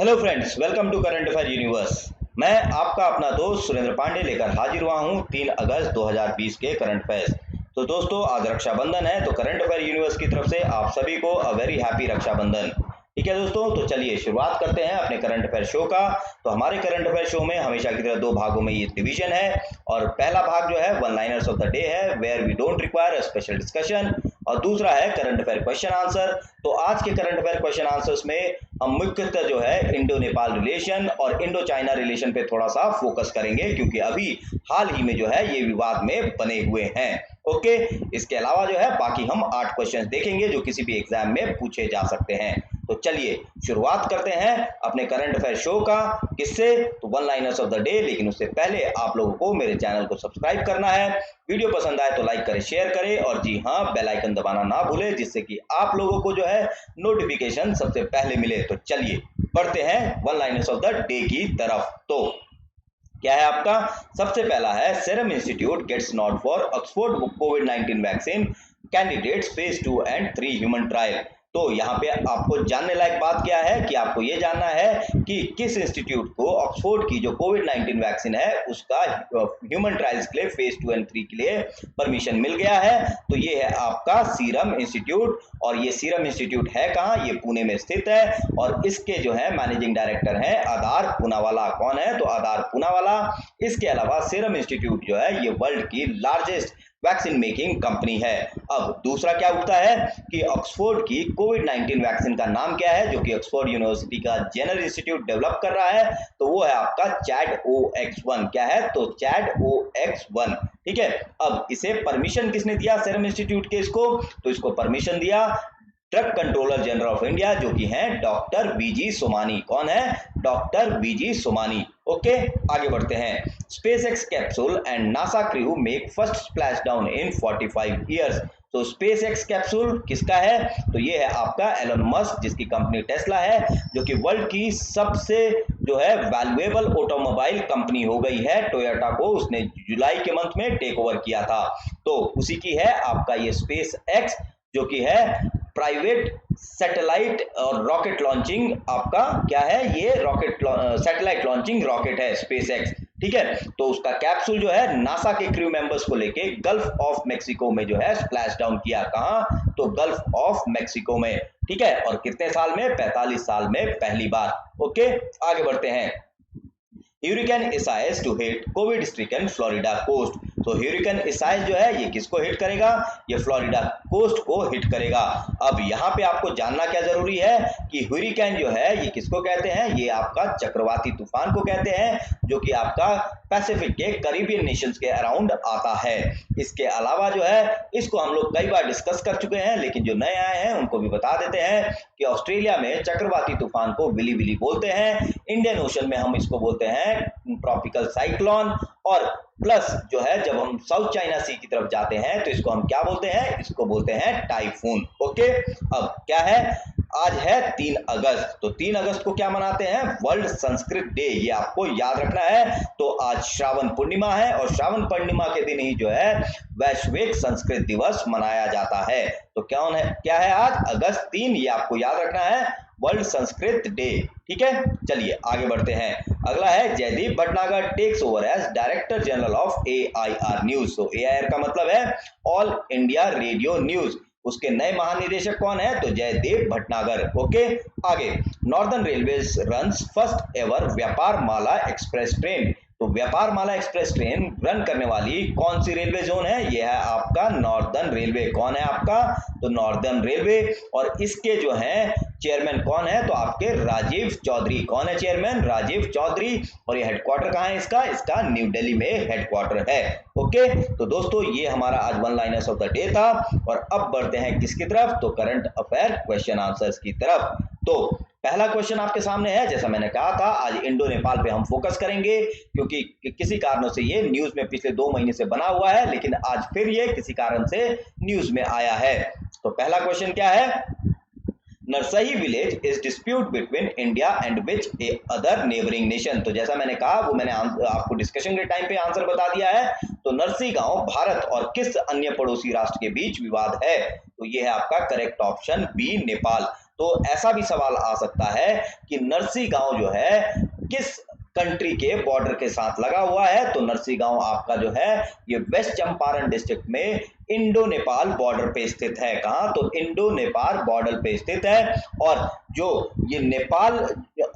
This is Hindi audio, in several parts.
Hello friends, welcome to current affair universe. मैं आपका अपना दोस्त सुरेंद्र पांडे लेकर हाजिर हुआ हूं 3 अगस्त 2020 के करंट अफेयर्स। तो दोस्तों, आज रक्षाबंधन है, तो करंट अफेयर यूनिवर्स की तरफ से आप सभी को अ वेरी हैप्पी रक्षाबंधन। ठीक है दोस्तों, तो चलिए शुरुआत करते हैं अपने करंट अफेयर शो का। तो हमारे करंट अफेयर शो में हमेशा की तरह दो भागों में ये डिवीजन है, और पहला भाग जो है one liners of the day है, where we don't require a special discussion, और दूसरा है करंट अफेयर क्वेश्चन आंसर। तो आज के करंट अफेयर क्वेश्चन आंसर्स में हम मुख्यतः जो है इंडो नेपाल रिलेशन और इंडो चाइना रिलेशन पे थोड़ा सा फोकस करेंगे, क्योंकि अभी हाल ही में जो है ये विवाद में बने हुए हैं। ओके, इसके अलावा जो है बाकी हम 8 क्वेश्चंस देखेंगे जो किसी भी एग्जाम में पूछे जा सकते हैं। तो चलिए शुरुआत करते हैं अपने करंट अफेयर शो का। किससे? तो one liners of the day. लेकिन उससे पहले आप लोगों को मेरे चैनल को सब्सक्राइब करना है, वीडियो पसंद आए तो लाइक करें, शेयर करें, और जी हाँ, बेल आइकन दबाना ना भूलें, जिससे कि आप लोगों को जो है नोटिफिकेशन सबसे पहले मिले। तो चलिए बढ़ते हैं one liners of the day की तरफ। तो क्या है आपका? सबसे पहला है, Serum Institute gets nod for Oxford कोविड-19 vaccine candidates phase 2 and 3 human trial. तो यहाँ पे आपको जानने लायक बात क्या है कि आपको ये जानना है कि किस इंस्टीट्यूट को ऑक्सफोर्ड की जो कोविड-19 वैक्सीन है उसका ह्यूमन ट्रायल्स के लिए फेज 2 एंड 3 के लिए परमिशन मिल गया है। तो ये है आपका सीरम इंस्टीट्यूट, और ये सीरम इंस्टीट्यूट है कहाँ? ये पुणे में स्थित है, और इसके जो है मैनेजिंग डायरेक्टर हैं आधार पूनावाला। कौन है? तो आधार पूनावाला। इसके अलावा सीरम इंस्टीट्यूट जो है ये वर्ल्ड की लार्जेस्ट वैक्सीन मेकिंग कंपनी है। अब दूसरा क्या उठता है कि ऑक्सफोर्ड की कोविड-19 वैक्सीन का नाम क्या है, जो कि ऑक्सफोर्ड यूनिवर्सिटी का जेनर इंस्टीट्यूट डेवलप कर रहा है। तो वो है आपका ChAd-OX1। क्या है? तो ChAd-OX1। ठीक है, अब इसे परमिशन किसने दिया सीरम इंस्टीट्यूट के? इसको तो इसको परमिशन दिया drug controller general of India, जो कि हैं डॉक्टर वीजी सोमानी। कौन है? Doctor V G Somani. ओके, आगे बढ़ते हैं। SpaceX capsule and NASA crew make first splash down in 45 years. तो स्पेसएक्स कैप्सूल किसका है? तो ये है आपका एलन मस्क, जिसकी कंपनी टेस्ला है, जो कि वर्ल्ड की सबसे जो है वैल्यूएबल ऑटोमोबाइल कंपनी हो गई है। टोयोटा को उसने जुलाई के मंथ में टेक ओवर किया था, तो उसी की है आपका ये स्पेस एक्स, जो कि है प्राइवेट सैटेलाइट और रॉकेट लॉन्चिंग। आपका क्या है? ये रॉकेट सैटेलाइट लॉन्चिंग रॉकेट है स्पेस एक्स। ठीक है, तो उसका कैप्सूल जो है नासा के क्रू मेंबर्स को लेके गल्फ ऑफ मेक्सिको में जो है स्प्लैश डाउन किया। कहां? तो गल्फ ऑफ मेक्सिको में। ठीक है, और कितने साल में? 45 साल में पहली बार। ओके, आगे बढ़ते हैं। Hurricane Isaias to hit Covid stricken Florida coast. तो ह्यूरिकेन इसाइस जो है ये किसको हिट करेगा? ये फ्लोरिडा कोस्ट को हिट करेगा। अब यहाँ पे आपको जानना क्या जरूरी है कि ह्यूरिकेन जो है ये किसको कहते हैं? ये आपका चक्रवाती तूफान को कहते हैं, जो कि आपका पैसिफिक के कैरिबियन नेशंस के अराउंड आता है। इसके अलावा जो है इसको हम लोग कई बार डिस्कस कर चुके हैं, लेकिन जो नए आए हैं उनको भी बता देते हैं कि ऑस्ट्रेलिया में चक्रवाती तूफान को विली विली बोलते हैं, इंडियन ओशन में हम इसको बोलते हैं ट्रॉपिकल साइक्लोन, और प्लस जो है जब हम साउथ चाइना सी की तरफ जाते हैं तो इसको हम क्या बोलते हैं? इसको बोलते हैं टाइफून। ओके, अब क्या है? आज है 3 अगस्त। तो 3 अगस्त को क्या मनाते हैं? World Sanskrit day. ये आपको याद रखना है। तो आज श्रावण पूर्णिमा है, और श्रावण पूर्णिमा के दिन ही जो है वैश्विक संस्कृत दिवस मनाया जाता है। तो क्या है आज? अगस्त 3। ये आपको याद रखना है, वर्ल्ड संस्कृत डे। ठीक है, चलिए आगे बढ़ते हैं। अगला है, Jaideep Bhatnagar takes over as director general of AIR news. तो AIR का मतलब है ऑल इंडिया रेडियो न्यूज। उसके नए महानिदेशक कौन है? तो जयदेव भटनागर। ओके, आगे। Northern railways runs first ever व्यापार माला एक्सप्रेस ट्रेन। तो व्यापार माला एक्सप्रेस ट्रेन रन करने वाली कौन सी रेलवे जोन है? यह है आपका नॉर्दर्न रेलवे। कौन है आपका? तो नॉर्दर्न रेलवे। और इसके जो है चेयरमैन कौन है? तो आपके राजीव चौधरी। कौन है चेयरमैन? राजीव चौधरी। और ये हेडक्वार्टर कहाँ है इसका? इसका न्यू दिल्ली में हेडक्वार्टर है। ओके, तो दोस्तों ये हमारा आज one liners of the day था, और अब बढ़ते हैं किसकी तरफ? तो करंट अफेयर क्वेश्चन आंसर्स की तरफ। तो पहला क्वेश्चन आपके सामने है, जैसा मैंने कहा था आज इंडो नेपाल पे हम फोकस करेंगे, क्योंकि किसी कारणों से ये न्यूज में पिछले 2 महीने से बना हुआ है, लेकिन आज फिर ये किसी कारण से न्यूज में आया है। तो पहला क्वेश्चन क्या है? Narsahi village is dispute between India and which a other neighbouring nation. तो जैसा मैंने कहा वो मैंने आपको डिस्कशन के टाइम पे आंसर बता दिया है। तो नरसी गांव भारत और किस अन्य पड़ोसी राष्ट्र के बीच विवाद है? तो ये है आपका करेक्ट ऑप्शन बी, नेपाल। तो ऐसा भी सवाल आ सकता है कि नरसी गांव जो है किस कंट्री के बॉर्डर के साथ लगा हुआ है। तो नरसी गांव आपका जो है ये वेस्ट चंपारण डिस्ट्रिक्ट में इंडो नेपाल बॉर्डर पे स्थित है। कहां? तो इंडो नेपाल बॉर्डर पे स्थित है। और जो ये नेपाल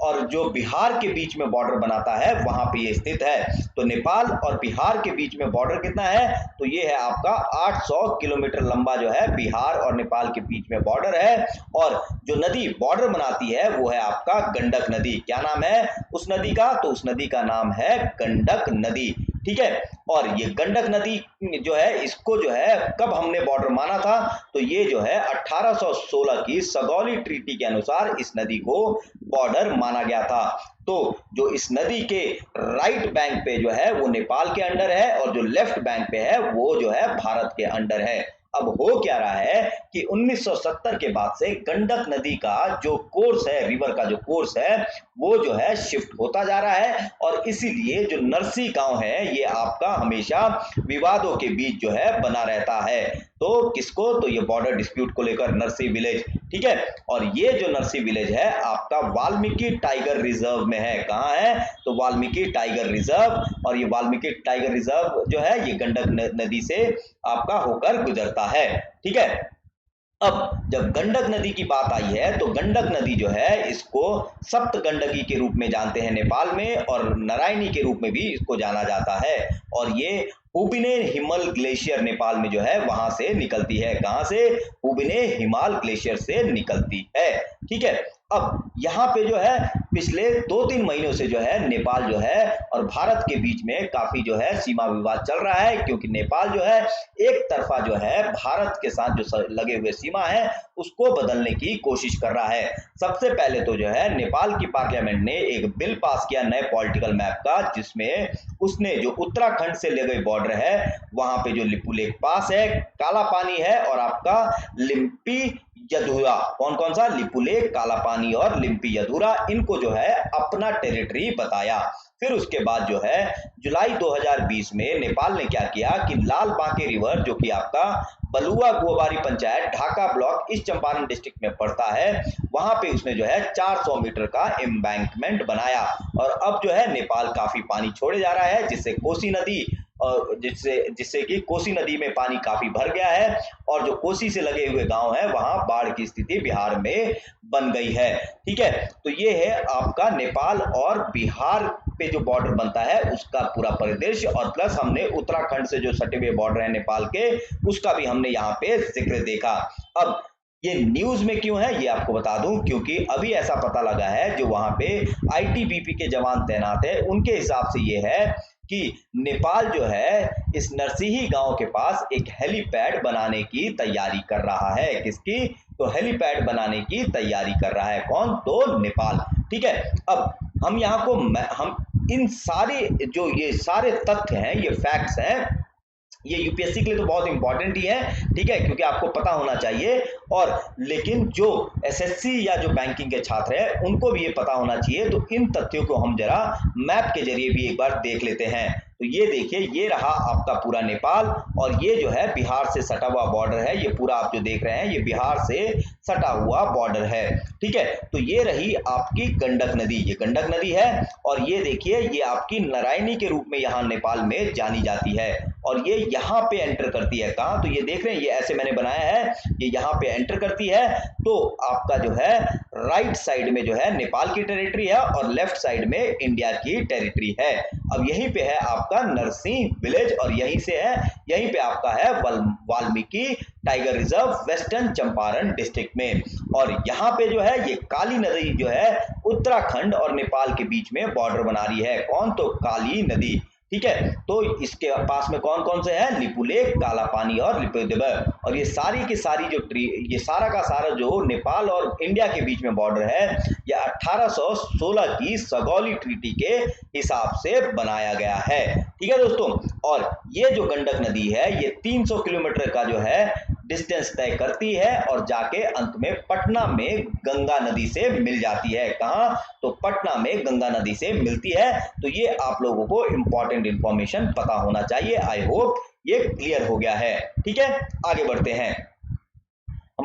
और जो बिहार के बीच में बॉर्डर बनाता है वहां पे ये स्थित है। तो नेपाल और बिहार के बीच में बॉर्डर कितना है? तो ये है आपका 800 किलोमीटर लंबा जो है बिहार और नेपाल के बीच में बॉर्डर है। और जो नदी बॉर्डर बनाती है वो है आपका गंडक नदी। क्या नाम है उस नदी का? तो उस नदी का नाम है गंडक नदी। ठीक है। और ये गंडक नदी जो है इसको जो है कब हमने बॉर्डर माना था? तो ये जो है 1816 की सगौली ट्रीटी के अनुसार इस नदी को बॉर्डर माना गया था। तो जो इस नदी के राइट बैंक पे जो है वो नेपाल के अंडर है और जो लेफ्ट बैंक पे है वो जो है भारत के अंडर है। अब हो क्या रहा है कि 1970 के बाद से गंडक नदी का जो कोर्स है, रिवर का जो कोर्स है वो जो है शिफ्ट होता जा रहा है। और इसीलिए जो नरसी गांव है ये आपका हमेशा विवादों के बीच जो है बना रहता है। तो किसको? तो ये बॉर्डर डिस्प्यूट को लेकर नरसी विलेज। ठीक है। और ये जो नरसी विलेज है आपका वाल्मीकि टाइगर रिजर्व में है। कहां है? तो वाल्मीकि टाइगर रिजर्व। और ये वाल्मीकि टाइगर रिजर्व जो है ये गंडक नदी से आपका होकर गुजरता है। ठीक है। अब जब गंडक नदी की बात आई है तो गंडक नदी जो है इसको सप्त गंडकी के रूप में जानते हैं नेपाल में, और नारायणी के रूप में भी इसको जाना जाता है। और ये हुबिने हिमल ग्लेशियर नेपाल में जो है वहां से निकलती है। कहां से? हुबिने हिमाल ग्लेशियर से निकलती है। ठीक है। अब यहाँ पे जो है पिछले 2-3 महीनों से जो है नेपाल जो है और भारत के बीच में काफी जो है सीमा विवाद चल रहा है, क्योंकि नेपाल जो है एक तरफा जो है भारत के साथ जो लगे हुए सीमा है उसको बदलने की कोशिश कर रहा है। सबसे पहले तो जो है नेपाल की पार्लियामेंट ने एक बिल पास किया नए पॉलिटिकल मैप का, जिसमें उसने जो उत्तराखंड से लगे बॉर्डर है वहां पे जो लिपुलेख पास है, काला पानी है और आपका लिम्पी यधुरा, कौन कौन सा? लिपुलेख, काला पानी और लिम्पी यधुरा, इनको जो है अपना टेरिटरी बताया। फिर उसके बाद जो है जुलाई 2020 में नेपाल ने क्या किया कि लाल बांके रिवर जो कि आपका बलुआ गोबारी पंचायत ढाका ब्लॉक इस चंपारण डिस्ट्रिक्ट में पड़ता है, वहां पे उसने जो है 400 मीटर का एम्बैंकमेंट बनाया। और अब जो है नेपाल काफी पानी छोड़े जा रहा है, जिससे कोसी नदी और जिससे कि कोसी नदी में पानी काफी भर गया है और जो कोसी से लगे हुए गांव है वहां बाढ़ की स्थिति बिहार में बन गई है। ठीक है। तो ये है आपका नेपाल और बिहार पे जो बॉर्डर बनता है उसका पूरा परिदृश्य, और प्लस हमने उत्तराखंड से जो सटे हुए बॉर्डर है नेपाल के उसका भी हमने यहाँ पे जिक्र देखा। अब ये न्यूज में क्यों है ये आपको बता दूं, क्योंकि अभी ऐसा पता लगा है जो वहां पे आईटीबीपी के जवान तैनात है उनके हिसाब से ये है कि नेपाल जो है इस नरसिंही गांव के पास एक हेलीपैड बनाने की तैयारी कर रहा है। किसकी? तो हेलीपैड बनाने की तैयारी कर रहा है। कौन? तो नेपाल। ठीक है। अब हम यहाँ को हम इन सारे जो ये सारे तथ्य हैं, ये फैक्ट्स हैं, ये यूपीएससी के लिए तो बहुत इंपॉर्टेंट ही है। ठीक है। क्योंकि आपको पता होना चाहिए, और लेकिन जो एसएससी या जो बैंकिंग के छात्र हैं उनको भी ये पता होना चाहिए। तो इन तथ्यों को हम जरा मैप के जरिए भी एक बार देख लेते हैं। तो ये देखिए, ये रहा आपका पूरा नेपाल, और ये जो है बिहार से सटा हुआ बॉर्डर है। ये पूरा आप जो देख रहे हैं ये बिहार से सटा हुआ बॉर्डर है। ठीक है। तो ये रही आपकी गंडक नदी, ये गंडक नदी है। और ये देखिए ये आपकी नारायणी के रूप में यहाँ नेपाल में जानी जाती है, और ये यहाँ पे एंटर करती है। कहाँ? तो ये देख रहे हैं, ये ऐसे मैंने बनाया है, ये यहाँ पे एंटर करती है। तो आपका जो है राइट साइड में जो है नेपाल की टेरिटरी है और लेफ्ट साइड में इंडिया की टेरिटरी है। अब यहीं पे है आपका नरसिंह विलेज, और यहीं से है, यहीं पे आपका है Valmiki tiger reserve western Champaran district में। और यहाँ पे जो है ये काली नदी जो है उत्तराखंड और नेपाल के बीच में बॉर्डर बना रही है। कौन? तो काली नदी। ठीक है। तो इसके पास में कौन कौन से हैं? लिपुलेख, काला पानी और लिपुलेख। और ये सारी की सारी जो ये सारा का सारा जो नेपाल और इंडिया के बीच में बॉर्डर है ये 1816 की सगौली ट्रीटी के हिसाब से बनाया गया है। ठीक है दोस्तों। और ये जो गंडक नदी है ये 300 किलोमीटर का जो है डिस्टेंस तय करती है और जाके अंत में पटना में गंगा नदी से मिल जाती है। कहां? तो पटना में गंगा नदी से मिलती है। तो ये आप लोगों को इंपॉर्टेंट इंफॉर्मेशन पता होना चाहिए। आई होप ये क्लियर हो गया है। ठीक है। आगे बढ़ते हैं।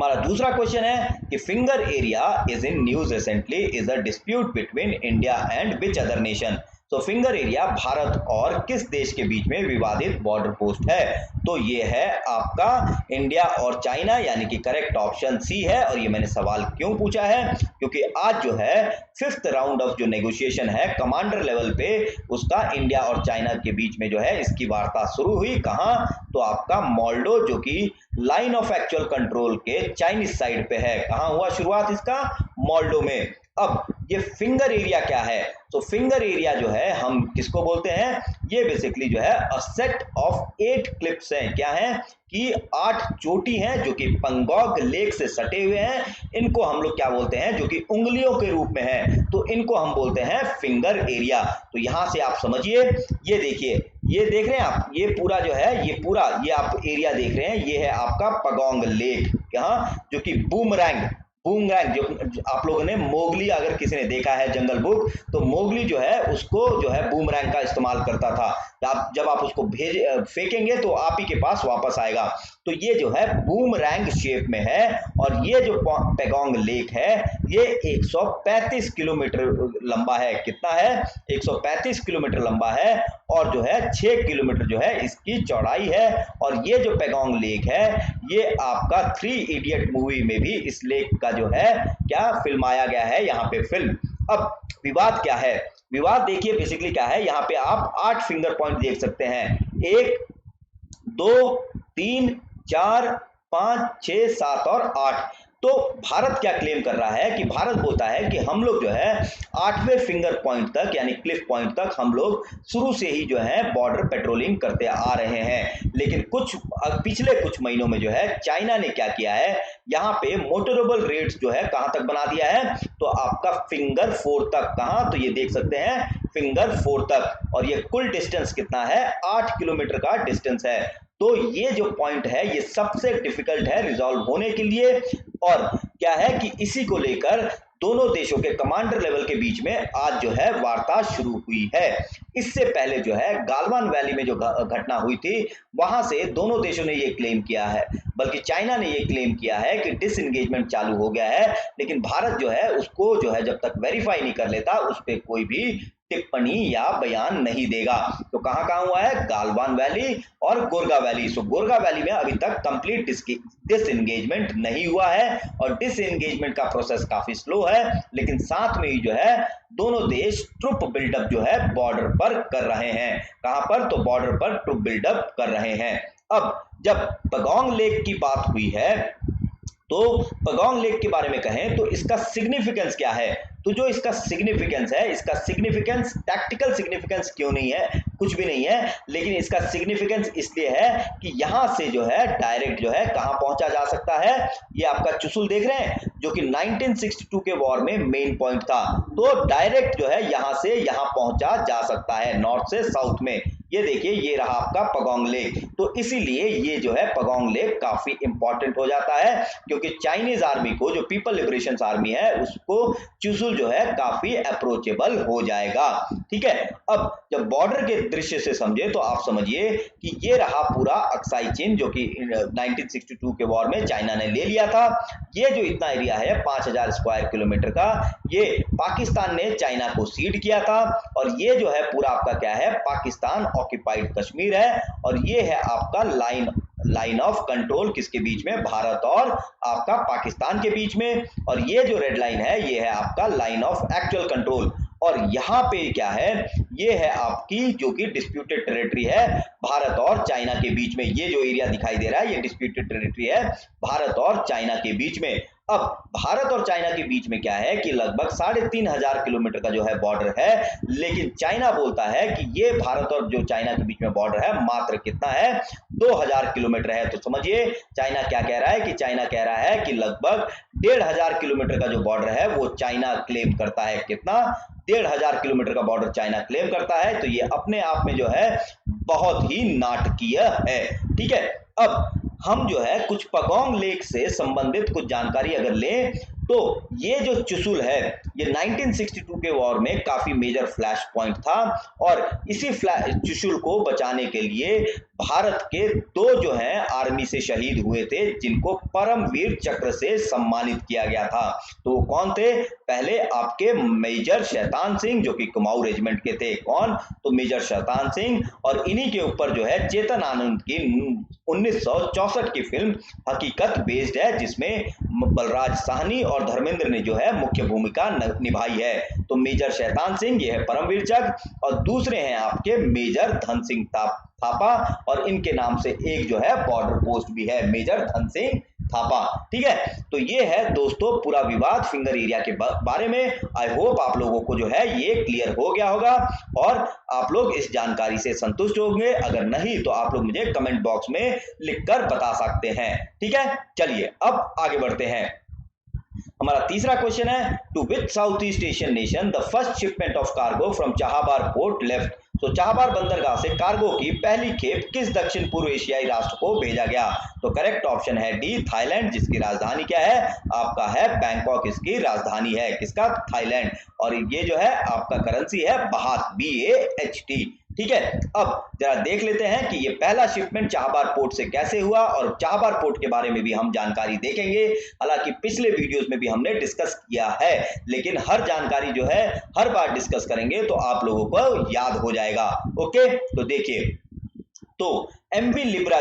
हमारा दूसरा क्वेश्चन है कि finger area is in news recently is a dispute between India and which other nation. तो फिंगर एरिया भारत और किस देश के बीच में विवादित बॉर्डर पोस्ट है? तो ये है आपका इंडिया और चाइना, यानी कि करेक्ट ऑप्शन सी है। और ये मैंने सवाल क्यों पूछा है, क्योंकि आज जो है 5th राउंड ऑफ जो नेगोशिएशन है कमांडर लेवल पे, उसका इंडिया और चाइना के बीच में जो है इसकी वार्ता शुरू हुई। कहां? तो आपका मोल्डो, जो कि लाइन ऑफ एक्चुअल कंट्रोल के चाइनीज साइड पे है। कहां हुआ शुरुआत इसका? मोल्डो में। अब ये फिंगर एरिया क्या है? तो फिंगर एरिया जो है हम किसको बोलते हैं? ये बेसिकली जो है अ सेट ऑफ 8 क्लिप्स हैं। क्या है कि 8 चोटी हैं जो कि पंगोग लेक से सटे हुए हैं। इनको हम लोग क्या बोलते हैं? जो कि उंगलियों के रूप में है, तो इनको हम बोलते हैं फिंगर एरिया। तो यहां से आप समझिए, ये देखिए, ये देख रहे हैं आप, ये पूरा जो है, ये पूरा ये आप एरिया देख रहे हैं, ये है आपका पगोंग लेक। यहाँ जो कि बूमरैंग जो आप लोगों ने मोगली, अगर किसी ने देखा है जंगल बुक, तो मोगली जो है उसको जो है बूमरैंग का इस्तेमाल करता था। जब आप उसको फेंकेंगे तो आप ही के पास वापस आएगा। तो ये जो है बूमरैंग शेप में है। और ये जो पेगोंग लेक है ये 135 किलोमीटर लंबा है। कितना है? 135 किलोमीटर लंबा है। और जो है 6 किलोमीटर जो है इसकी चौड़ाई है। और ये जो पेगोंग लेक है ये आपका 3 इडियट मूवी में भी इस लेक का जो है क्या फिल्माया गया है यहाँ पे फिल्म। अब विवाद क्या है? विवाद देखिए बेसिकली क्या है, यहाँ पे आप 8 फिंगर पॉइंट देख सकते हैं। 1 2 3 4 5 6 7 और 8। तो भारत क्या क्लेम कर रहा है कि भारत बोलता है कि हम लोग जो है 8वें फिंगर पॉइंट तक, यानी क्लिफ पॉइंट तक हम लोग शुरू से ही जो है बॉर्डर पेट्रोलिंग करते आ रहे हैं। लेकिन पिछले कुछ महीनों में जो है चाइना ने क्या किया है, यहाँ पे मोटरेबल रेट्स जो है कहां तक बना दिया है? तो आपका फिंगर 4 तक। कहां? तो ये देख सकते हैं फिंगर 4 तक। और ये कुल डिस्टेंस कितना है? 8 किलोमीटर का डिस्टेंस है। तो ये जो पॉइंट है ये सबसे डिफिकल्ट है रिजॉल्व होने के लिए। और क्या है कि इसी को लेकर दोनों देशों के कमांडर लेवल के बीच में आज जो है वार्ता शुरू हुई है। इससे पहले जो है गालवान वैली में जो घटना हुई थी वहां से दोनों देशों ने ये क्लेम किया है, बल्कि चाइना ने ये क्लेम किया है कि डिसएंगेजमेंट चालू हो गया है। लेकिन भारत जो है उसको जो है जब तक वेरीफाई नहीं कर लेता उस पर कोई भी टिप्पणी या बयान नहीं देगा। तो कहां कहां हुआ है? गालवान वैली और गोरगा वैली। सो गोरगा वैली में अभी तक कंप्लीट डिसएंगेजमेंट नहीं हुआ है और डिसएंगेजमेंट का प्रोसेस काफी स्लो है। लेकिन साथ में ही जो है दोनों देश ट्रुप बिल्डअप जो है बॉर्डर पर कर रहे हैं। कहां पर? तो बॉर्डर पर ट्रुप बिल्डअप कर रहे हैं। अब जब पगोंग लेक की बात हुई है तो पगोंग लेक के बारे में कहें तो इसका सिग्निफिकेंस क्या है? तो जो इसका सिग्निफिकेंस है, इसका सिग्निफिकेंस टैक्टिकल सिग्निफिकेंस क्यों नहीं है? कुछ भी नहीं है, लेकिन इसका सिग्निफिकेंस इसलिए है कि यहां से जो है डायरेक्ट जो है कहां पहुंचा जा सकता है? ये आपका चुशुल देख रहे हैं जो कि 1962 के वॉर में मेन पॉइंट था। तो डायरेक्ट जो है यहां से यहां पहुंचा जा सकता है, नॉर्थ से साउथ में। ये देखिए, ये रहा आपका पगोंग लेक। तो इसीलिए ये जो है पगोंग लेक काफी इंपॉर्टेंट हो जाता है, क्योंकि चाइनीज आर्मी को, जो पीपल लिबरेशन आर्मी है, उसको चुशुल जो है काफी अप्रोचेबल हो जाएगा। ठीक है, अब जब बॉर्डर के दृश्य से समझे तो आप समझिए कि ये रहा पूरा अक्साई चीन जो कि 1962 के वॉर में चाइना ने ले लिया था। ये जो इतना एरिया है 5000 स्क्वायर किलोमीटर का, ये पाकिस्तान ने चाइना को सीड किया था। और ये जो है पूरा आपका क्या है? पाकिस्तान ऑक्यूपाइड कश्मीर है। और ये है आपका लाइन ऑफ कंट्रोल किसके बीच में? भारत और आपका पाकिस्तान के बीच में। और ये जो रेड लाइन है ये है आपका लाइन ऑफ एक्चुअल कंट्रोल। और यहाँ पे क्या है? ये है आपकी जो कि डिस्प्यूटेड टेरिटरी है भारत और चाइना के बीच में। ये जो एरिया दिखाई दे रहा है ये डिस्प्यूटेड टेरिटरी है भारत और चाइना के बीच में। अब भारत और चाइना के बीच में क्या है कि लगभग 3500 किलोमीटर का जो है बॉर्डर है। लेकिन चाइना बोलता है कि ये भारत और जो चाइना के बीच में बॉर्डर है मात्र कितना है? 2000 किलोमीटर है। तो समझिए चाइना क्या कह रहा है कि चाइना कह रहा है कि लगभग 1500 किलोमीटर का जो बॉर्डर है वो चाइना क्लेम करता है। कितना? 1500 किलोमीटर का बॉर्डर चाइना क्लेम करता है। तो ये अपने आप में जो है बहुत ही नाटकीय है। ठीक है, अब हम जो है कुछ पगोंग लेक से संबंधित कुछ जानकारी अगर लें तो ये जो चुशुल है ये 1962 के वॉर में काफी मेजर फ्लैश पॉइंट था और इसी चुशुल को बचाने के लिए भारत के दो जो हैं आर्मी से शहीद हुए थे जिनको परमवीर चक्र से सम्मानित किया गया था। तो वो कौन थे? पहले आपके मेजर शैतान सिंह जो कि कुमाऊं रेजिमेंट के थे। कौन? तो मेजर शैतान सिंह। और इन्हीं के ऊपर जो है चेतन आनंद की 1964 की फिल्म हकीकत बेस्ड है जिसमें बलराज साहनी और धर्मेंद्र ने जो है मुख्य भूमिका निभाई है। तो मेजर शैतान सिंह ये है परमवीर चक्र और दूसरे हैं आपके मेजर धन सिंह थापा और इनके नाम से एक जो है बॉर्डर पोस्ट भी है, मेजर धन सिंह थापा। ठीक है, तो ये है दोस्तों पूरा विवाद फिंगर एरिया के बारे में। आई होप आप लोगों को जो है ये क्लियर हो गया होगा और आप लोग इस जानकारी से संतुष्ट होंगे। अगर नहीं तो आप लोग मुझे कमेंट बॉक्स में लिखकर बता सकते हैं। ठीक है, चलिए अब आगे बढ़ते हैं। हमारा तीसरा क्वेश्चन है, to which south east Asian nation the first shipment of cargo from Chabahar port left. तो चाहबार बंदरगाह से कार्गो की पहली खेप किस दक्षिण पूर्व एशियाई राष्ट्र को भेजा गया? तो करेक्ट ऑप्शन है डी, थाईलैंड, जिसकी राजधानी क्या है? आपका है बैंकॉक, इसकी राजधानी है किसका? थाईलैंड। और ये जो है आपका करेंसी है बाहत, BAHT। ठीक है, अब जरा देख लेते हैं कि ये पहला शिपमेंट चाहबार पोर्ट से कैसे हुआ और चाहबार पोर्ट के बारे में भी हम जानकारी देखेंगे। हालांकि पिछले वीडियोस में भी हमने डिस्कस किया है, लेकिन हर जानकारी जो है हर बार डिस्कस करेंगे तो आप लोगों को याद हो जाएगा। ओके, तो देखिए, तो MV लिब्रा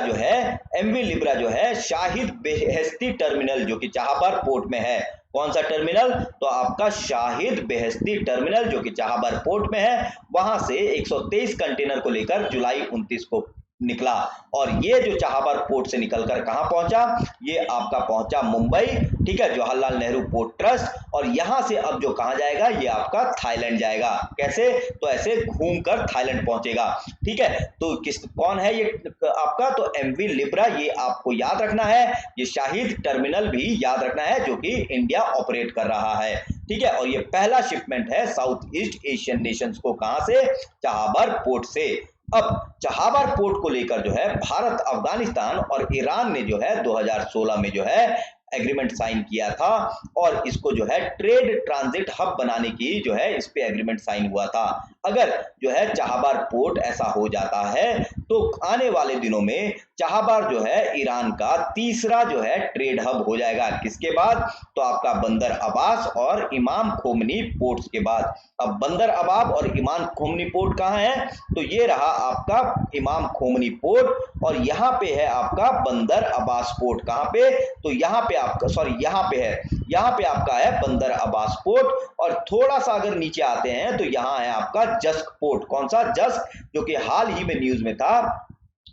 जो है शाहिद बेहेस्ती टर्मिनल जो कि चाहबार पोर्ट में है। कौन सा टर्मिनल? तो आपका शाहिद बेहेस्ती टर्मिनल जो कि चाहबार पोर्ट में है। वहां से 123 कंटेनर को लेकर जुलाई 29 को निकला और ये जो चाहबार पोर्ट से निकलकर कहां पहुंचा? ये आपका पहुंचा मुंबई। ठीक है, जवाहरलाल नेहरू पोर्ट ट्रस्ट। और यहां से अब जो कहां जाएगा? ये आपका थाईलैंड जाएगा। कैसे? तो ऐसे घूमकर थाईलैंड पहुंचेगा। ठीक है, तो कौन है ये आपका? तो MV लिब्रा, ये आपको याद रखना है। ये शाहिद टर्मिनल भी याद रखना है जो कि इंडिया ऑपरेट कर रहा है। ठीक है, और ये पहला शिपमेंट है साउथ ईस्ट एशियन नेशंस को। कहां से? चाहबार पोर्ट से। अब चाहबार पोर्ट को लेकर जो है भारत, अफगानिस्तान और ईरान ने जो है 2016 में जो है एग्रीमेंट साइन किया था और इसको जो है ट्रेड ट्रांजिट हब बनाने की जो है इस पे एग्रीमेंट साइन हुआ था। अगर जो है चाहबार पोर्ट ऐसा हो जाता है तो आने वाले दिनों में चाहबार जो है ईरान का तीसरा जो है ट्रेड हब हो जाएगा। किसके बाद? तो आपका बंदर अब्बास और इमाम खोमनी पोर्ट्स के बाद। अब बंदर अब्बास और इमाम खोमनी पोर्ट कहाँ है? तो ये रहा आपका इमाम खोमनी पोर्ट और यहाँ पे है आपका बंदर अब्बास पोर्ट। कहाँ पे? तो यहाँ पे आपका, सॉरी यहाँ पे है, यहाँ पे आपका है बंदर अब्बास पोर्ट। और थोड़ा सा अगर नीचे आते हैं तो यहाँ है आपका जस्क पोर्ट। कौन सा? जस्क, जो कि हाल ही में न्यूज में था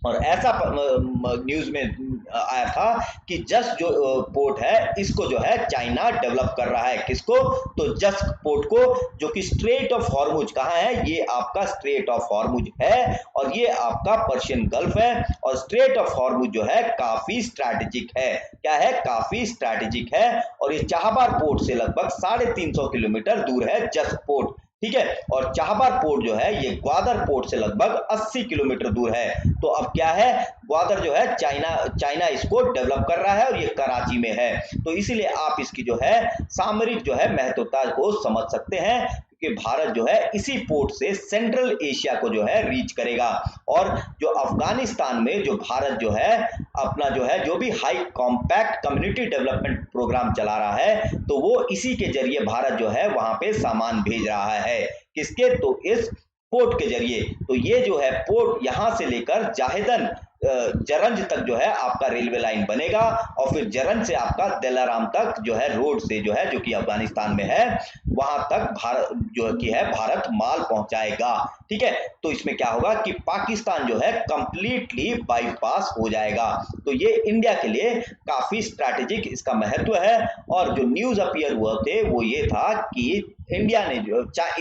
और ऐसा न्यूज में आया था कि जस्क जो पोर्ट है इसको जो है चाइना डेवलप कर रहा है। किसको? तो जस्क पोर्ट को, जो कि स्ट्रेट ऑफ हॉर्मुज कहाँ है? ये आपका स्ट्रेट ऑफ हॉर्मुज है और ये आपका पर्शियन गल्फ है। और स्ट्रेट ऑफ हॉर्मुज जो है काफी स्ट्रैटेजिक है। क्या है? काफी स्ट्रैटेजिक है। और ये चाहबार पोर्ट से लगभग 350 किलोमीटर दूर है जस्क पोर्ट। ठीक है, और चाहबार पोर्ट जो है ये ग्वादर पोर्ट से लगभग 80 किलोमीटर दूर है। तो अब क्या है? ग्वादर जो है चाइना इसको डेवलप कर रहा है और ये कराची में है। तो इसीलिए आप इसकी जो है सामरिक जो है महत्वता को समझ सकते हैं कि भारत जो है इसी पोर्ट से सेंट्रल एशिया को जो है रीच करेगा। और जो अफगानिस्तान में जो भारत जो है अपना जो है जो भी high compact community development programme चला रहा है तो वो इसी के जरिए भारत जो है वहां पे सामान भेज रहा है। किसके? तो इस पोर्ट के जरिए। तो ये जो है पोर्ट यहां से लेकर जाहेदन जरंज तक जो है आपका रेलवे लाइन बनेगा और फिर जरंज से आपका दिलाराम तक जो है रोड से जो है जो कि अफगानिस्तान में है वहां तक भारत जो कि है भारत माल पहुंचाएगा। ठीक है, तो इसमें क्या होगा कि पाकिस्तान जो है कंप्लीटली बाईपास हो जाएगा। तो ये इंडिया के लिए काफी स्ट्रैटेजिक इसका महत्व है। और जो न्यूज अपीयर हुए थे वो ये था कि इंडिया ने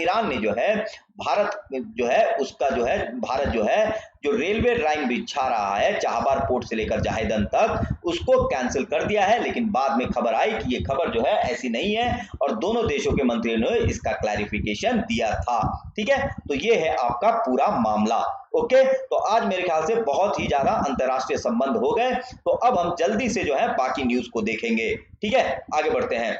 ईरान ने जो है भारत जो है उसका जो है भारत जो है जो रेलवे लाइन बिछा रहा है चाहबार पोर्ट से लेकर जाहेदन तक उसको कैंसिल कर दिया है। लेकिन बाद में खबर आई कि ये खबर जो है ऐसी नहीं है और दोनों देशों के मंत्रियों ने इसका क्लैरिफिकेशन दिया था। ठीक है, तो ये है आपका पूरा मामला। ओके, तो आज मेरे ख्याल से बहुत ही ज्यादा अंतरराष्ट्रीय संबंध हो गए। तो अब हम जल्दी से जो है बाकी न्यूज को देखेंगे। ठीक है, आगे बढ़ते हैं।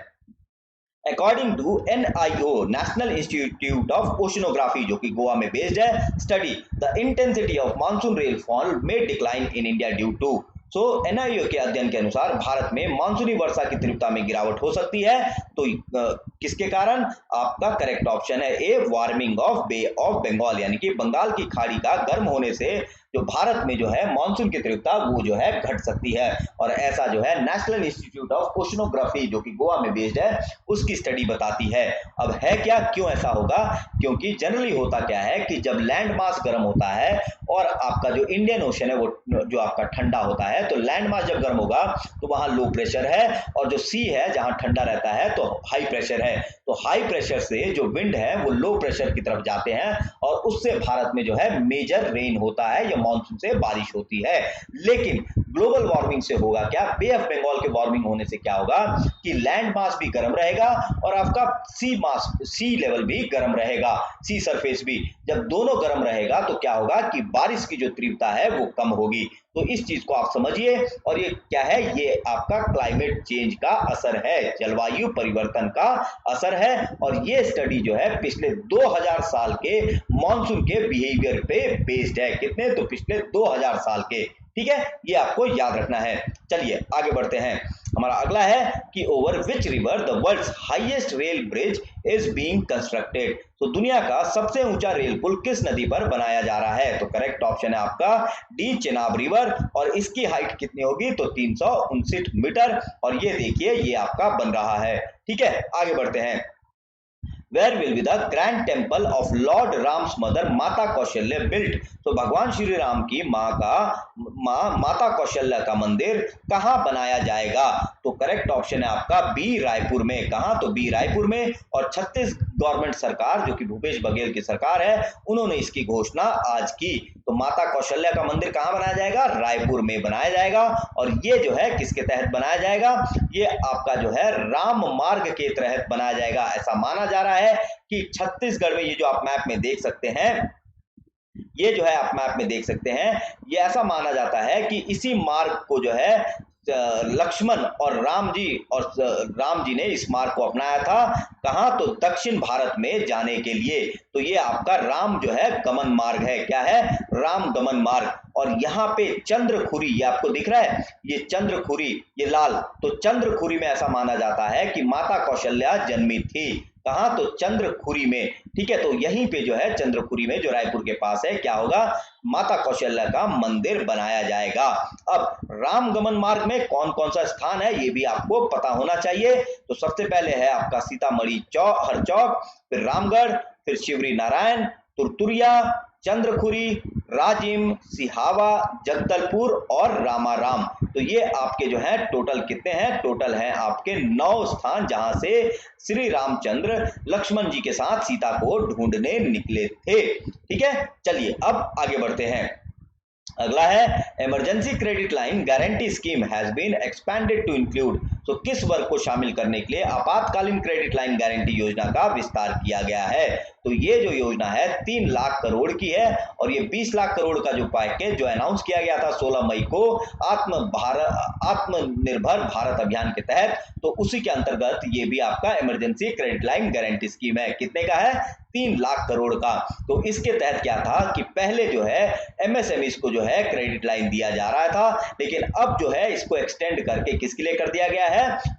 According to NIO National Institute of Oceanography जो कि गोवा में बेस्ड है, study the intensity of monsoon rainfall में decline in India due to. So NIO के अध्ययन के अनुसार भारत में मानसूनी वर्षा की तीव्रता में गिरावट हो सकती है। तो किसके कारण? आपका करेक्ट ऑप्शन है A, warming of Bay of Bengal, यानी कि बंगाल की खाड़ी का गर्म होने से जो भारत में जो है मानसून की तीव्रता वो जो है घट सकती है। और ऐसा जो है नेशनल इंस्टीट्यूट ऑफ ओशनोग्राफी जो कि गोवा में बेस्ड है उसकी स्टडी बताती है। अब है क्या, क्यों ऐसा होगा? क्योंकि जनरली होता क्या है कि जब लैंड मास गर्म होता है और आपका जो इंडियन ओशन है वो जो आपका ठंडा होता है, तो लैंड मास जब गर्म होगा तो वहां लो प्रेशर है, और जो सी है जहां ठंडा रहता है तो हाई प्रेशर है। तो हाई प्रेशर से जो विंड है वो लो प्रेशर की तरफ जाते हैं और उससे भारत में जो है मेजर रेन होता है या मानसून से बारिश होती है। लेकिन ग्लोबल वार्मिंग से होगा क्या? बे ऑफ बंगाल के वार्मिंग होने से क्या होगा कि लैंड मास भी गर्म रहेगा और आपका सी लेवल भी गर्म रहेगा, सी सरफेस भी। जब दोनों गर्म रहेगा तो क्या होगा कि बारिश की जो तीव्रता है वो कम होगी। तो इस चीज को आप समझिए। और ये क्या है? ये आपका क्लाइमेट चेंज का असर है, जलवायु परिवर्तन का असर है। और ये स्टडी जो है पिछले 2000 साल के मॉनसून के बिहेवियर पे बेस्ड है। कितने? तो पिछले 2000 साल के। ठीक है, ये आपको याद रखना है। चलिए आगे बढ़ते हैं। हमारा अगला है कि over which river the world's highest rail bridge is being constructed. तो दुनिया का सबसे ऊंचा रेल पुल किस नदी पर बनाया जा रहा है? तो करेक्ट ऑप्शन है आपका डी, चेनाब रिवर। और इसकी हाइट कितनी होगी? तो 359 मीटर। और ये देखिए ये आपका बन रहा है। ठीक है, आगे बढ़ते हैं। Where will be the grand temple of Lord Ram's mother माता कौशल्या built? तो भगवान श्री राम की माता कौशल्या का मंदिर कहां बनाया जाएगा? तो करेक्ट ऑप्शन है आपका बी, रायपुर में। कहां? तो बी, रायपुर में। और छत्तीस गवर्नमेंट सरकार जो कि भूपेश बघेल की सरकार है उन्होंने इसकी घोषणा आज की। तो माता कौशल्या का मंदिर कहां बनाया जाएगा? रायपुर में बनाया जाएगा। और ये जो है किसके तहत बनाया जाएगा? ये आपका जो है राम मार्ग के तहत बनाया जाएगा। ऐसा माना जा रहा है कि छत्तीसगढ़ में, ये जो आप मैप में देख सकते हैं, ये जो है आप मैप में देख सकते हैं, ये ऐसा माना जाता है कि इसी मार्ग को जो है लक्ष्मण और राम जी ने इस मार्ग को अपनाया था। कहां? तो दक्षिण भारत में जाने के लिए। तो ये आपका राम जो है गमन मार्ग है। क्या है? राम गमन मार्ग। और यहाँ पे चंद्रखुरी, ये आपको दिख रहा है, ये चंद्रखुरी, ये लाल, तो चंद्रखुरी में ऐसा माना जाता है कि माता कौशल्या जन्मी थी। कहां? तो चंद्रखुरी में। ठीक है, तो यहीं पे जो है चंद्रखुरी में जो रायपुर के पास है, क्या होगा? माता कौशल्या का मंदिर बनाया जाएगा। अब रामगमन मार्ग में कौन कौन सा स्थान है ये भी आपको पता होना चाहिए। तो सबसे पहले है आपका सीतामढ़ी हर चौक, फिर रामगढ़, फिर शिवरी नारायण, तुरतुरिया, चंद्रखुरी, राजिम, सिहावा, जगदलपुर और रामाराम। तो ये आपके जो है टोटल कितने हैं? टोटल हैं आपके 9 स्थान जहां से श्री रामचंद्र लक्ष्मण जी के साथ सीता को ढूंढने निकले थे। ठीक है, चलिए अब आगे बढ़ते हैं। अगला है emergency credit line guarantee scheme has been expanded to include. तो किस वर्ग को शामिल करने के लिए आपातकालीन क्रेडिट लाइन गारंटी योजना का विस्तार किया गया है? तो ये जो योजना है 3 लाख करोड़ की है। और ये 20 लाख करोड़ का जो पैकेज जो अनाउंस किया गया था 16 मई को आत्मनिर्भर भारत अभियान के तहत, तो उसी के अंतर्गत ये भी आपका emergency credit line guarantee scheme है। कितने का है? 3 लाख करोड़ का। तो इसके तहत क्या था कि पहले जो है एमएसएमईज को जो है क्रेडिट लाइन दिया जा रहा था, लेकिन अब जो है इसको एक्सटेंड करके किसके लिए कर दिया गया है?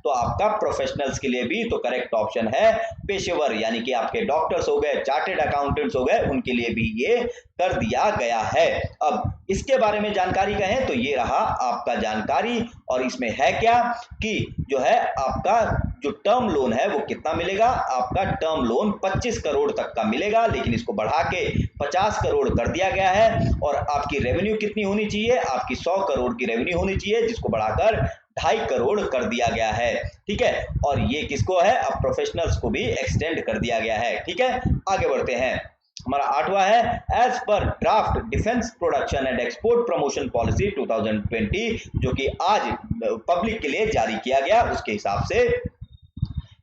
तो आपका प्रोफेशनल्स के लिए भी। तो करेक्ट ऑप्शन है पेशेवर, यानी कि आपके डॉक्टर्स हो गए, चार्टेड अकाउंटेंट्स हो गए, उनके लिए भी ये कर दिया गया है। अब इसके बारे में जानकारी कहें तो ये रहा आपका जानकारी। और इसमें है क्या कि जो है आपका जो टर्म लोन है वो कितना मिलेगा? आपका टर्म लोन 25 करोड़ तक का मिलेगा, लेकिन इसको बढ़ा के 50 करोड़ कर दिया गया है। और आपकी रेवेन्यू कितनी होनी चाहिए? आपकी 100 करोड़ की रेवेन्यू होनी चाहिए, जिसको बढ़ाकर 2.5 करोड़ कर दिया गया है। ठीक है, और ये किसको है? अब प्रोफेशनल्स को भी एक्सटेंड कर दिया गया है। ठीक है, आगे बढ़ते हैं। हमारा 8वां है as per draft defence production and export promotion policy 2020, जो कि आज पब्लिक के लिए जारी किया गया। उसके हिसाब से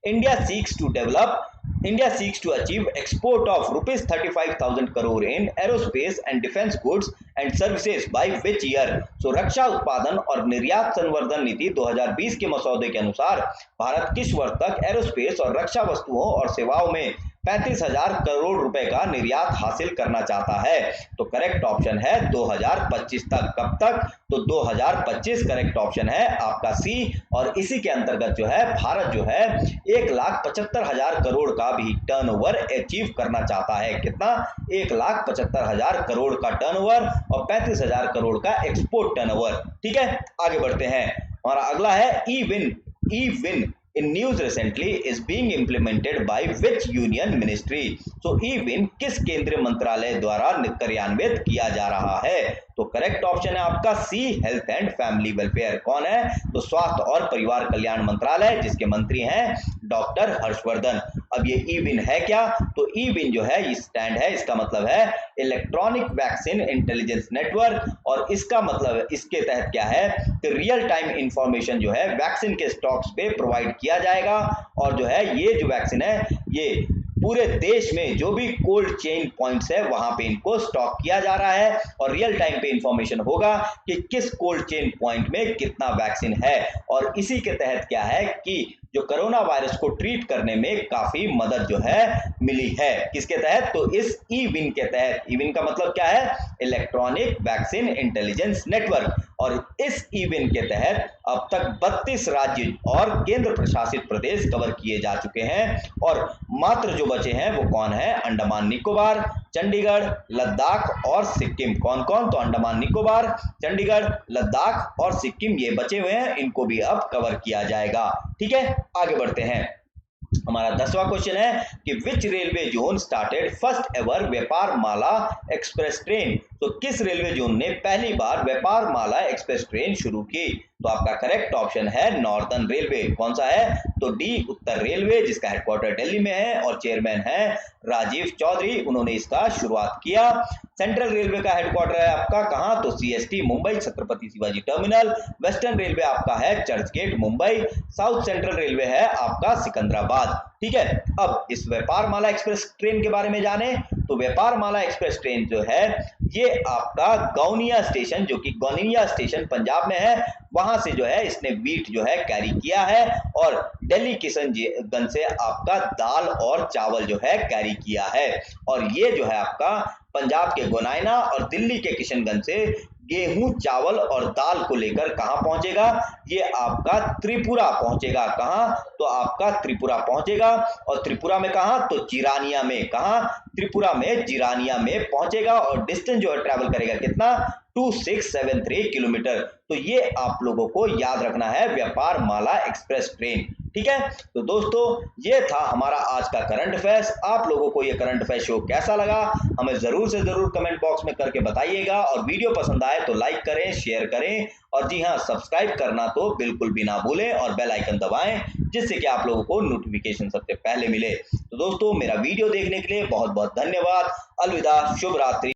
India seeks to achieve export of rupees 35,000 crore in aerospace and defense goods and services by which year. So रक्षा उत्पादन और निर्यात संवर्धन नीति 2020 के मसौदे के अनुसार भारत किस वर्ष तक एरोस्पेस और रक्षा वस्तुओं और सेवाओं में 35,000 करोड़ रुपए का निर्यात हासिल करना चाहता है। तो करेक्ट ऑप्शन है 2025 तक। कब तक? तो 2025 करेक्ट ऑप्शन है आपका सी। और इसी के अंतर्गत जो है भारत जो है 1,75,000 करोड़ का भी टर्नओवर अचीव करना चाहता है। कितना? 1,75,000 करोड़ का टर्नओवर और 35,000 करोड़ का एक्सपोर्ट टर्नओवर। ठीक है, आगे बढ़ते हैं। हमारा अगला है ई-विन in news recently is being implemented by which union ministry। तो ई-विन किस केंद्रीय मंत्रालय द्वारा कार्यान्वित किया जा रहा है? तो करेक्ट ऑप्शन है आपका सी, हेल्थ एंड फैमिली वेलफेयर। कौन है? तो स्वास्थ्य और परिवार कल्याण मंत्रालय, जिसके मंत्री हैं डॉक्टर हर्षवर्धन। अब ये ई-विन है क्या? तो ई-विन जो है ये स्टैंड है, इसका मतलब है इलेक्ट्रॉनिक वैक्सीन इंटेलिजेंस नेटवर्क। और इसका मतलब इसके तहत क्या है कि रियल टाइम इंफॉर्मेशन जो है वैक्सीन के स्टॉक्स पे प्रोवाइड किया जाएगा। और जो है ये जो वैक्सीन है ये पूरे देश में जो भी कोल्ड चेन पॉइंट्स है वहां पे इनको स्टॉक किया जा रहा है और रियल टाइम पे इंफॉर्मेशन होगा कि किस कोल्ड चेन पॉइंट में कितना वैक्सीन है। और इसी के तहत क्या है कि जो कोरोना वायरस को ट्रीट करने में काफी मदद जो है मिली है। किसके तहत? तो इस ई-विन के तहत। ई-विन का मतलब क्या है? Electronic vaccine intelligence network. और इस ई-विन के तहत अब तक 32 राज्य और केंद्र प्रशासित प्रदेश कवर किए जा चुके हैं। और मात्र जो बचे हैं वो कौन है? अंडमान निकोबार, चंडीगढ़, लद्दाख और सिक्किम। कौन कौन? तो अंडमान निकोबार, चंडीगढ़, लद्दाख और सिक्किम ये बचे हुए हैं, इनको भी अब कवर किया जाएगा। ठीक है, आगे बढ़ते हैं। हमारा 10वां क्वेश्चन है कि विच railway zone started first ever व्यापार माला एक्सप्रेस ट्रेन। तो किस रेलवे जोन ने पहली बार व्यापार माला एक्सप्रेस ट्रेन शुरू की? तो आपका करेक्ट ऑप्शन है नॉर्दर्न रेलवे। कौन सा है? तो डी, उत्तर रेलवे, जिसका हेडक्वार्टर दिल्ली में है और चेयरमैन है राजीव चौधरी। उन्होंने इसका शुरुआत किया। सेंट्रल रेलवे का हेडक्वार्टर है आपका कहां? तो CST Mumbai, Chhatrapati Shivaji terminal. Western railway आपका है Churchgate Mumbai. South central railway है आपका सिकंदराबाद। ठीक है, अब इस व्यापार माला एक्सप्रेस ट्रेन के बारे में जाने। तो व्यापार माला एक्सप्रेस ट्रेन जो है ये आपका गौनिया स्टेशन, जो कि गौनिया स्टेशन पंजाब में है, वहां से जो है इसने वीट जो है कैरी किया है। और दिल्ली किशनगंज से आपका दाल और चावल जो है कैरी किया है। और ये जो है आपका पंजाब के गोनाइना और दिल्ली के किशनगंज से गेहूं, चावल और दाल को लेकर कहां पहुंचेगा? ये आपका त्रिपुरा पहुंचेगा। कहां? तो आपका त्रिपुरा पहुंचेगा। और त्रिपुरा में कहां? तो जिरानिया में। कहां? त्रिपुरा में जिरानिया में पहुंचेगा। और डिस्टेंस जो है ट्रैवल करेगा कितना? 2673 किलोमीटर। तो ये आप लोगों को याद रखना है व्यापार माला एक्सप्रेस ट्रेन। ठीक है, तो दोस्तों ये था हमारा आज का करंट अफेयर्स। आप लोगों को ये करंट अफेयर शो कैसा लगा हमें जरूर से जरूर कमेंट बॉक्स में करके बताइएगा। और वीडियो पसंद आए तो लाइक करें, शेयर करें और जी हाँ, सब्सक्राइब करना तो बिल्कुल भी ना भूलें और बेल आइकन दबाएं, जिससे कि आप लोगों को नोटिफिकेशन सबसे पहले मिले। तो दोस्तों मेरा वीडियो देखने के लिए बहुत बहुत धन्यवाद। अलविदा, शुभ रात्रि।